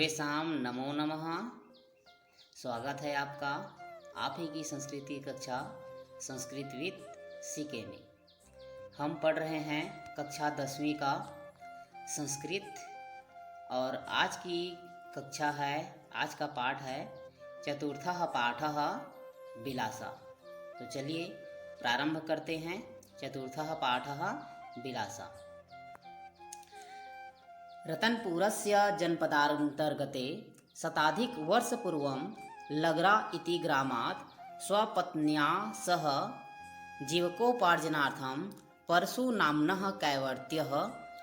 सर्वेषां नमो नमः। स्वागत है आपका आप ही की संस्कृति कक्षा संस्कृत विद सीके में। हम पढ़ रहे हैं कक्षा 10वीं का संस्कृत और आज की कक्षा है, आज का पाठ है चतुर्थः पाठः विलासा। तो चलिए प्रारंभ करते हैं। चतुर्थः पाठः विलासा। रतनपुरस्य जनपदान्तर्गते शताधिकवर्षपूर्वं लगरा इति ग्रामात् स्वपत्न्या सह जीवकोपार्जनार्थं परशुनाम्नः कैवर्त्यः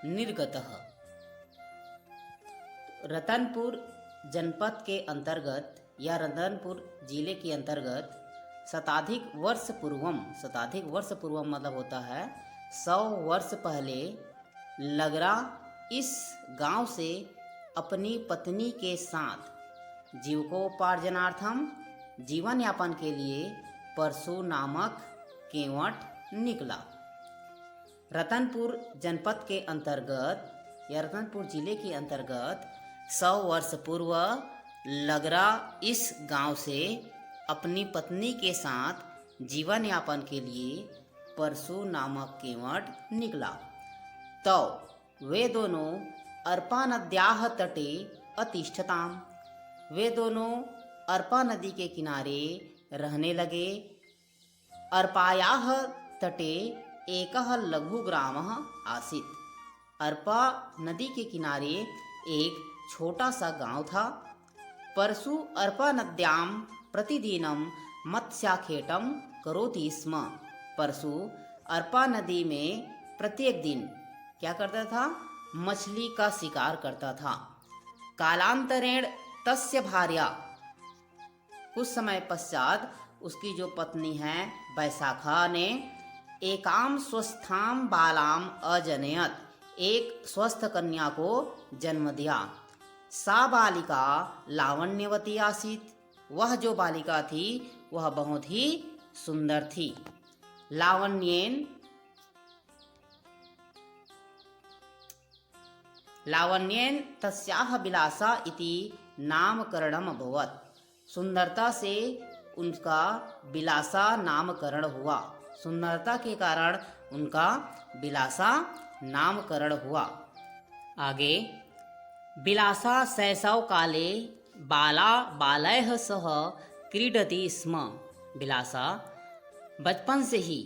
निर्गतः। रतनपुर जनपद के अंतर्गत या रतनपुर जिले के अंतर्गत शताधिक वर्ष पूर्वम मतलब होता है 100 वर्ष पहले लगरा इस गांव से अपनी पत्नी के साथ जीविकोपार्जनार्थम जीवन यापन के लिए परशु नामक केवट निकला। रतनपुर जनपद के अंतर्गत या रतनपुर जिले के अंतर्गत 100 वर्ष पूर्व लगरा इस गांव से अपनी पत्नी के साथ जीवन यापन के लिए परशु नामक केवट निकला। तो वे दोनों अर्पा नद्याः तटे अतिष्ठताम्। वे दोनों अर्पा नदी के किनारे रहने लगे। अर्पायाः तटे एकः लघु ग्रामः आसीत्। अर्पा नदी के किनारे एक छोटा सा गांव था। परशु अर्पा नद्यां प्रतिदिनं मत्स्याखेटं करोति स्म। परशु अर्पा नदी में प्रत्येक दिन क्या करता था? मछली का शिकार करता था। कालांतरेण तस्य भार्या, कुछ समय पश्चात उसकी जो पत्नी है वैशाखा ने एकाम स्वस्थाम बालाम अजनयत, एक स्वस्थ कन्या को जन्म दिया। सा बालिका लावण्यवती आसीत। वह जो बालिका थी वह बहुत ही सुंदर थी। लावण्येन तस्याः विलासा इति नामकरणम अभवत्। सुंदरता से उनका विलासा नामकरण हुआ। सुंदरता के कारण उनका विलासा नामकरण हुआ। आगे विलासा शैशव काले बालैः सह क्रीडति स्म। विलासा बचपन से ही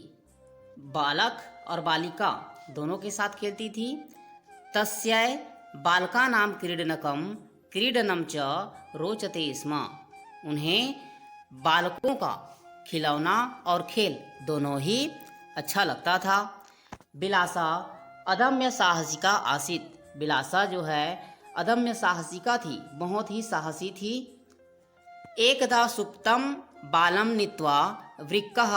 बालक और बालिका दोनों के साथ खेलती थी। तस्यै बालकानां क्रीडनं च रोचते स्म। उन्हें बालकों का खिलौना और खेल दोनों ही अच्छा लगता था। विलासा अदम्य साहसिका आसीत। विलासा जो है अदम्य साहसिका थी, बहुत ही साहसी थी। एकदा सुप्तं बालं नीत्वा वृक्कः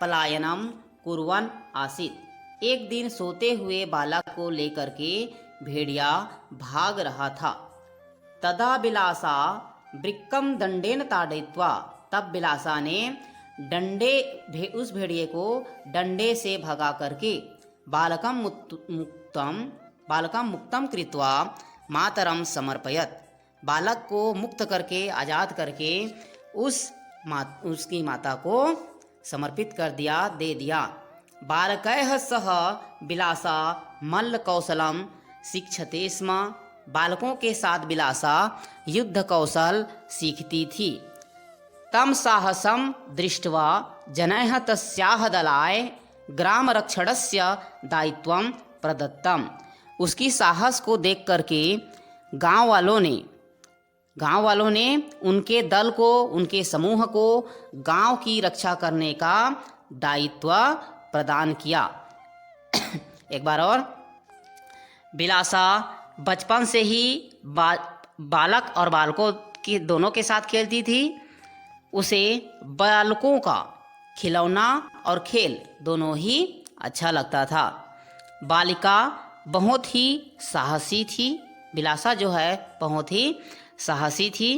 पलायनं कुर्वन् आसीत्। एक दिन सोते हुए बालक को लेकर के भेड़िया भाग रहा था। तदा विलासा वृक्कम दंडेन ताड़यित्वा, तब विलासा ने उस भेड़िए को डंडे से भगा करके बालकम मुक्तम कृत्वा मातरम समर्पयत, बालक को मुक्त करके आजाद करके उसकी माता को समर्पित कर दिया, दे दिया। बालकैः सह विलासा मल्लकौशलं शिक्षते स्म। बालकों के साथ विलासा युद्ध कौशल सीखती थी। तम साहसं दृष्ट्वा जनैः तस्याः दलाय ग्रामरक्षणस्य दायित्वं प्रदत्तम्। उसकी साहस को देख करके गांव वालों ने उनके दल को, उनके समूह को गांव की रक्षा करने का दायित्व प्रदान किया। एक बार और, विलासा बचपन से ही बालक और बालकों के दोनों के साथ खेलती थी। उसे बालकों का खिलौना और खेल दोनों ही अच्छा लगता था। बालिका बहुत ही साहसी थी। विलासा जो है बहुत ही साहसी थी।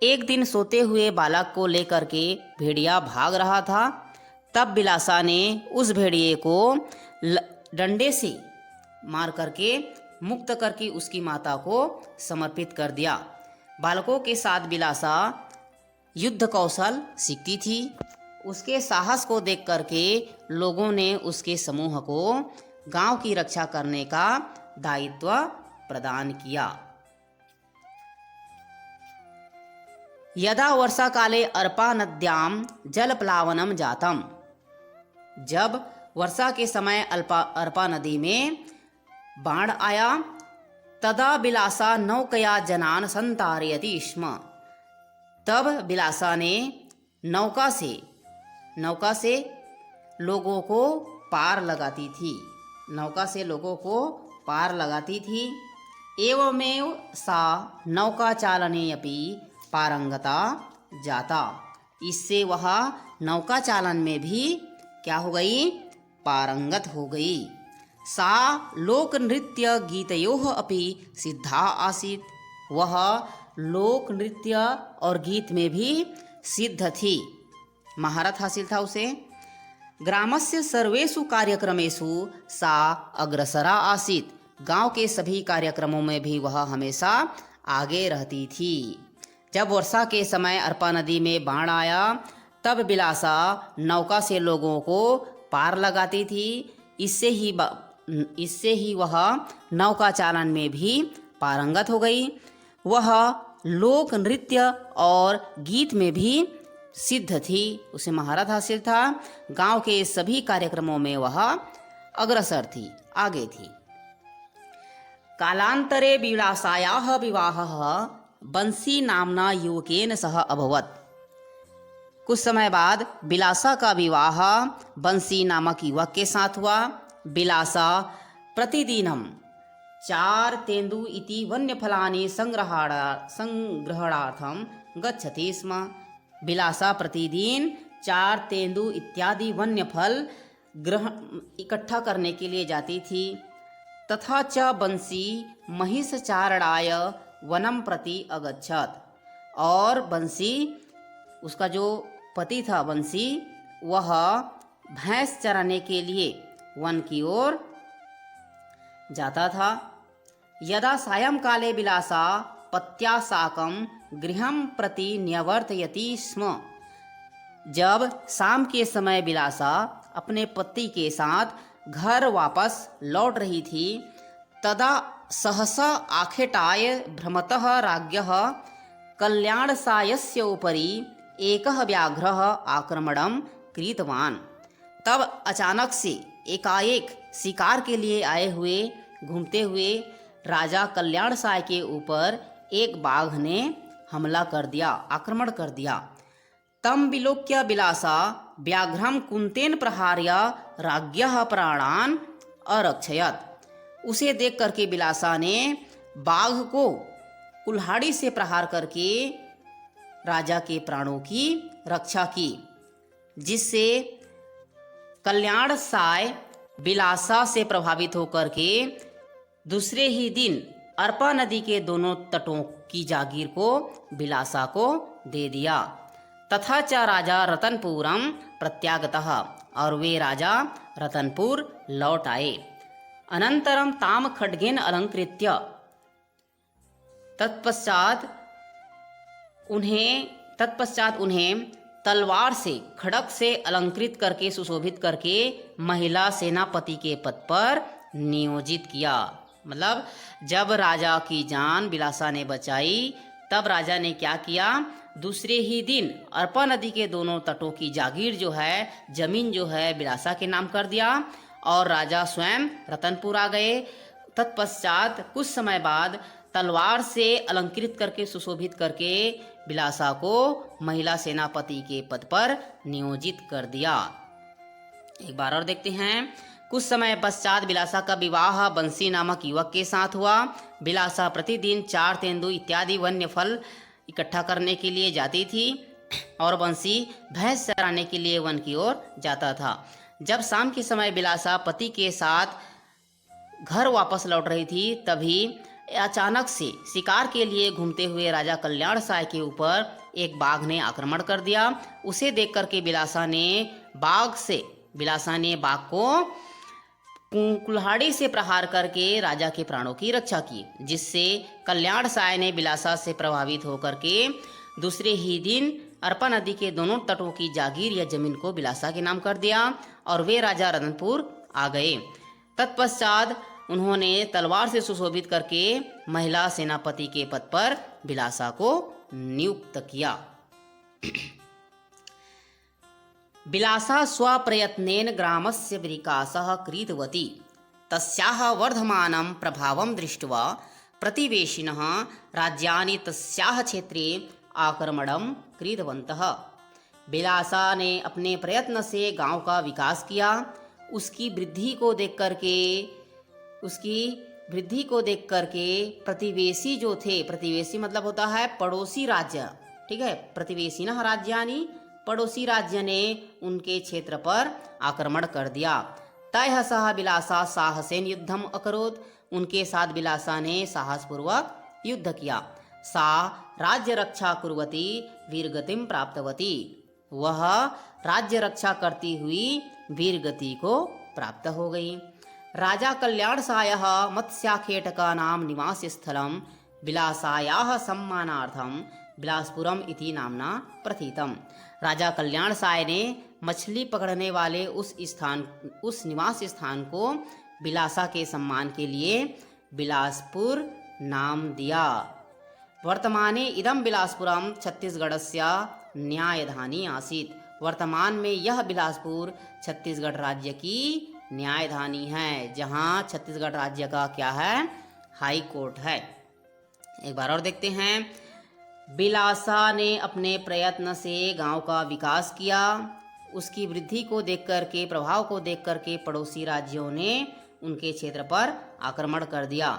एक दिन सोते हुए बालक को लेकर के भेड़िया भाग रहा था। तब विलासा ने उस भेड़िए को डंडे से मार करके मुक्त करके उसकी माता को समर्पित कर दिया। बालकों के साथ बिलासा युद्ध कौशल सीखती थी। उसके साहस को देख करके लोगों ने उसके समूह को गांव की रक्षा करने का दायित्व प्रदान किया। यदा वर्षा काले अर्पा नद्याम जलप्लावनम जातम, जब वर्षा के समय अर्पा नदी में बाढ़ आया, तदा बिलासा नौकया जनान संतारयति स्म, तब बिलासा ने नौका से लोगों को पार लगाती थी, नौका से लोगों को पार लगाती थी। एवमेव सा नौका चालने अपि पारंगता जाता, इससे वह नौका चालन में भी क्या हो गई, पारंगत हो गई। सा लोक नृत्य गीतयोः अपि सिद्धा आसीत्, वह लोक नृत्य और गीत में भी सिद्ध थी, महारत हासिल था उसे। ग्रामस्य सर्वेषु कार्यक्रमेषु सा अग्रसरा आसीत्, गांव के सभी कार्यक्रमों में भी वह हमेशा आगे रहती थी। जब वर्षा के समय अर्पा नदी में बाढ़ आया, तब बिलासा नौका से लोगों को पार लगाती थी, इससे ही वह नौका चालन में भी पारंगत हो गई। वह लोक नृत्य और गीत में भी सिद्ध थी, उसे महारत हासिल था। गांव के सभी कार्यक्रमों में वह अग्रसर थी, आगे थी। कालांतरे बिलासायाः विवाहः बंसी नामना युवकेन सह अभवत्। कुछ समय बाद बिलासा का विवाह बंसी नामक युवक के साथ हुआ। बिलासा प्रतिदिनम 4 तेंदु इति वन्यफलानि संग्रहणार्थम गच्छति स्म। बिलासा प्रतिदिन 4 तेंदु इत्यादि वन्य फल इकट्ठा करने के लिए जाती थी। तथा च बंसी महिष चारणाय वनम प्रति अगच्छत, और बंसी, उसका जो पति था बंसी, वह भैंस चराने के लिए वन की ओर जाता था। यदा सायंकाले बिलासा पत्या साकं गृहं प्रति न्यवर्तयति स्म, जब शाम के समय बिलासा अपने पति के साथ घर वापस लौट रही थी, तदा सहसा आखेटाय भ्रमतः राज्ञः कल्याणसायस्य उपरि एकः व्याघ्रः आक्रमणं कृतवान्। तब अचानक से एकाएक शिकार के लिए आए हुए घूमते हुए राजा कल्याण साय के ऊपर एक बाघ ने हमला कर दिया, आक्रमण कर दिया। तम विलोक्य बिलासा व्याघ्रम कुंतेन प्रहार्य राज्ञः प्राणान अरक्षयत। उसे देख करके बिलासा ने बाघ को कुल्हाड़ी से प्रहार करके राजा के प्राणों की रक्षा की, जिससे कल्याण साय बिलासा से प्रभावित होकर के दूसरे ही दिन अर्पा नदी के दोनों तटों की जागीर को बिलासा को दे दिया। तथा च राजा रतनपुरम प्रत्यागतः, और वे राजा रतनपुर लौट आए। अनंतरम ताम खड्गेन अलंकृत्य, तत्पश्चात उन्हें तलवार से, खड़ग से अलंकृत करके, सुशोभित करके महिला सेनापति के पद पर नियोजित किया। मतलब जब राजा की जान बिलासा ने बचाई, तब राजा ने क्या किया, दूसरे ही दिन अर्पा नदी के दोनों तटों की जागीर जो है, जमीन जो है, बिलासा के नाम कर दिया, और राजा स्वयं रतनपुर आ गए। तत्पश्चात कुछ समय बाद तलवार से अलंकृत करके, सुशोभित करके बिलासा को महिला सेनापति के पद पर नियोजित कर दिया। एक बार और देखते हैं। कुछ समय पश्चात बिलासा का विवाह बंसी नामक युवक के साथ हुआ। बिलासा प्रतिदिन 4 तेंदु इत्यादि वन्य फल इकट्ठा करने के लिए जाती थी, और बंसी भैंस चराने के लिए वन की ओर जाता था। जब शाम के समय बिलासा पति के साथ घर वापस लौट रही थी, तभी अचानक से शिकार के लिए घूमते हुए राजा कल्याण साय के ऊपर एक बाघ ने आक्रमण कर दिया। उसे देख करके बिलासा ने बाघ को कुल्हाड़ी से प्रहार करके राजा के प्राणों की रक्षा की, जिससे कल्याण साय ने बिलासा से प्रभावित होकर के दूसरे ही दिन अरपा नदी के दोनों तटों की जागीर या जमीन को बिलासा के नाम कर दिया और वे राजा रतनपुर आ गए। तत्पश्चात उन्होंने तलवार से सुशोभित करके महिला सेनापति के पद पर बिलासा को नियुक्त किया। बिलासा स्वप्रयत्नेन ग्रामस्य विकासः कृतवती। तस्याः वर्धमानं प्रभावं दृष्ट्वा प्रतिवेशिनः राज्यानि तस्याः क्षेत्रे आक्रमणं कृतवन्तः। बिलासा ने अपने प्रयत्न से गांव का विकास किया। उसकी वृद्धि को देख करके प्रतिवेशी जो थे, प्रतिवेशी मतलब होता है पड़ोसी राज्य, ठीक है, प्रतिवेशिनः राज्यानि, पड़ोसी राज्य ने उनके क्षेत्र पर आक्रमण कर दिया। तयः सह बिलासा साहसेन युद्धम अकरोत्, उनके साथ बिलासा ने साहसपूर्वक युद्ध किया। सा राज्य रक्षा कुर्वती वीरगतिम प्राप्तवती, वह राज्य रक्षा करती हुई वीरगति को प्राप्त हो गई। राजा कल्याण सायः मत्स्याखेटकानां निवास स्थलं बिलासायाः सम्मानार्थं बिलासपुरम इति नामना प्रथितम। राजा कल्याण साय ने मछली पकड़ने वाले उस निवास स्थान को बिलासा के सम्मान के लिए बिलासपुर नाम दिया। वर्तमाने इदम बिलासपुरम छत्तीसगढ़स्य न्यायधानी आसीत्। वर्तमान में यह बिलासपुर छत्तीसगढ़ राज्य की न्यायधानी है, जहाँ छत्तीसगढ़ राज्य का क्या है, हाई कोर्ट है। एक बार और देखते हैं। बिलासा ने अपने प्रयत्न से गांव का विकास किया। उसकी वृद्धि को देख करके, प्रभाव को देख करके पड़ोसी राज्यों ने उनके क्षेत्र पर आक्रमण कर दिया।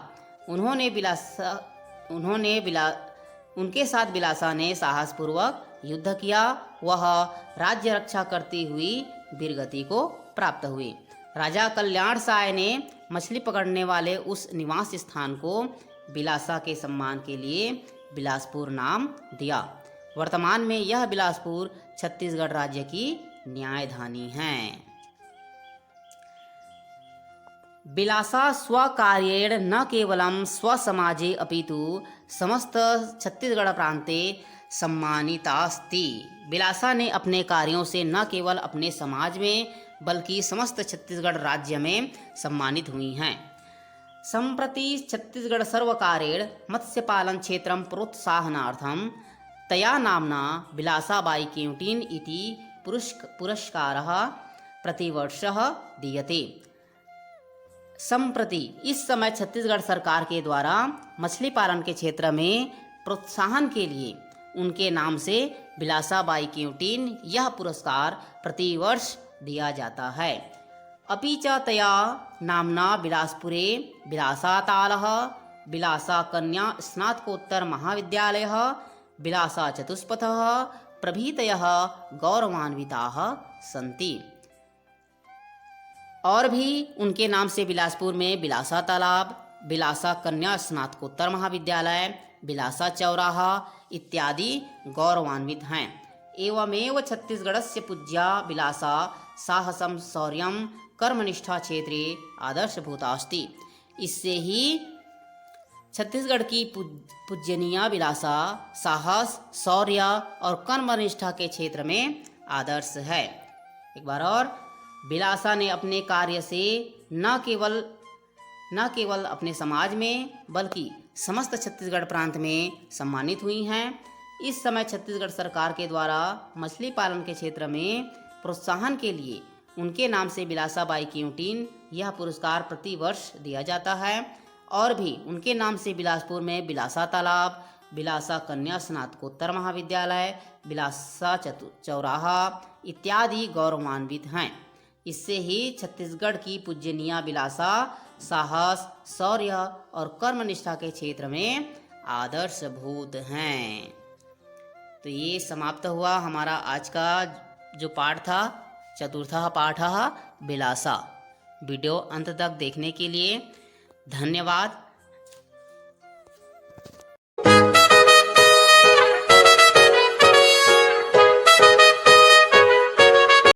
उनके साथ बिलासा ने साहसपूर्वक युद्ध किया। वह राज्य रक्षा करती हुई वीरगति को प्राप्त हुई। राजा कल्याण साय ने मछली पकड़ने वाले उस निवास स्थान को बिलासा के सम्मान के लिए बिलासपुर नाम दिया। वर्तमान में यह बिलासपुर छत्तीसगढ़ राज्य की न्यायधानी है। बिलासा स्वकार्येण न केवलं स्वसमाजे अपितु समस्त छत्तीसगढ़ प्रांते सम्मानितास्ति। बिलासा ने अपने कार्यों से न केवल अपने समाज में बल्कि समस्त छत्तीसगढ़ राज्य में सम्मानित हुई हैं। सम्प्रति छत्तीसगढ़ सर्वकारेण मत्स्यपालन क्षेत्रं प्रोत्साहनार्थं तया नाम्ना बिलासाबाई केंवटीन इति पुरस्कारः प्रतिवर्षः दीयते। संप्रति इस समय छत्तीसगढ़ सरकार के द्वारा मछली पालन के क्षेत्र में प्रोत्साहन के लिए उनके नाम से बिलासाबाई केंवटीन यह पुरस्कार प्रतिवर्ष दिया जाता है। अपि च तया नाम्ना बिलासपुरे बिलासातालः, बिलासा कन्या स्नातकोत्तर महाविद्यालयः, बिलासा चतुष्पथः प्रभृतयः गौरवान्विताः सन्ति। और भी उनके नाम से बिलासपुर में बिलासा तालाब, बिलासा कन्या स्नातकोत्तर महाविद्यालय, बिलासा चौराहा इत्यादि गौरवान्वित हैं। एवमेव छत्तीसगढ़स्य पूज्या बिलासा साहसम शौर्यम कर्मनिष्ठा क्षेत्रे आदर्शभूतास्ति। इससे ही छत्तीसगढ़ की पूजनीय बिलासा साहस, शौर्य और कर्मनिष्ठा के क्षेत्र में आदर्श है। एक बार और, बिलासा ने अपने कार्य से न केवल अपने समाज में बल्कि समस्त छत्तीसगढ़ प्रांत में सम्मानित हुई हैं। इस समय छत्तीसगढ़ सरकार के द्वारा मछली पालन के क्षेत्र में प्रोत्साहन के लिए उनके नाम से बिलासाबाई केंवटीन यह पुरस्कार प्रति वर्ष दिया जाता है। और भी उनके नाम से बिलासपुर में बिलासा तालाब, बिलासा कन्या स्नातकोत्तर महाविद्यालय, बिलासा चौराहा इत्यादि गौरवान्वित हैं। इससे ही छत्तीसगढ़ की पूजनीय बिलासा साहस, शौर्य और कर्मनिष्ठा के क्षेत्र में आदर्शभूत हैं। तो ये समाप्त हुआ हमारा आज का जो पाठ था, चतुर्थः पाठः बिलासा। वीडियो अंत तक देखने के लिए धन्यवाद।